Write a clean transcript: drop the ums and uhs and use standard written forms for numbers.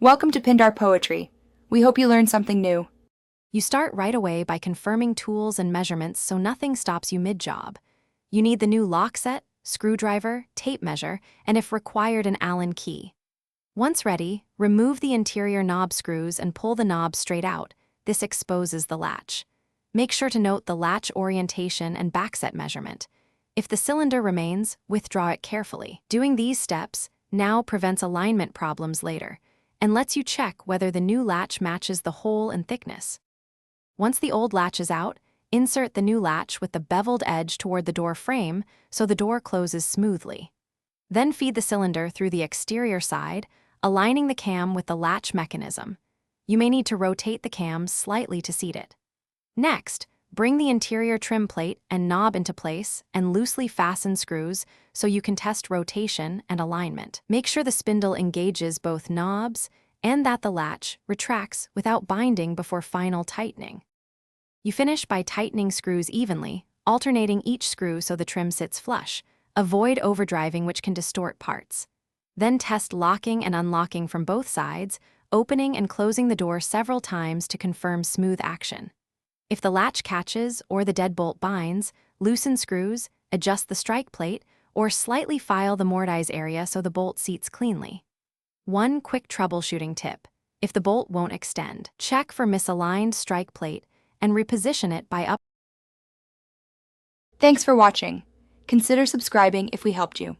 Welcome to Pindar Poetry. We hope you learned something new. You start right away by confirming tools and measurements so nothing stops you mid-job. You need the new lock set, screwdriver, tape measure, and if required, an Allen key. Once ready, remove the interior knob screws and pull the knob straight out. This exposes the latch. Make sure to note the latch orientation and backset measurement. If the cylinder remains, withdraw it carefully. Doing these steps now prevents alignment problems later and lets you check whether the new latch matches the hole and thickness. Once the old latch is out, insert the new latch with the beveled edge toward the door frame so the door closes smoothly. Then feed the cylinder through the exterior side, aligning the cam with the latch mechanism. You may need to rotate the cam slightly to seat it. Next, bring the interior trim plate and knob into place and loosely fasten screws so you can test rotation and alignment. Make sure the spindle engages both knobs and that the latch retracts without binding before final tightening. You finish by tightening screws evenly, alternating each screw so the trim sits flush. Avoid overdriving, which can distort parts. Then test locking and unlocking from both sides, opening and closing the door several times to confirm smooth action. If the latch catches or the deadbolt binds, loosen screws, adjust the strike plate, or slightly file the mortise area so the bolt seats cleanly. One quick troubleshooting tip: if the bolt won't extend, check for misaligned strike plate and reposition it by up. Thanks for watching. Consider subscribing if we helped you.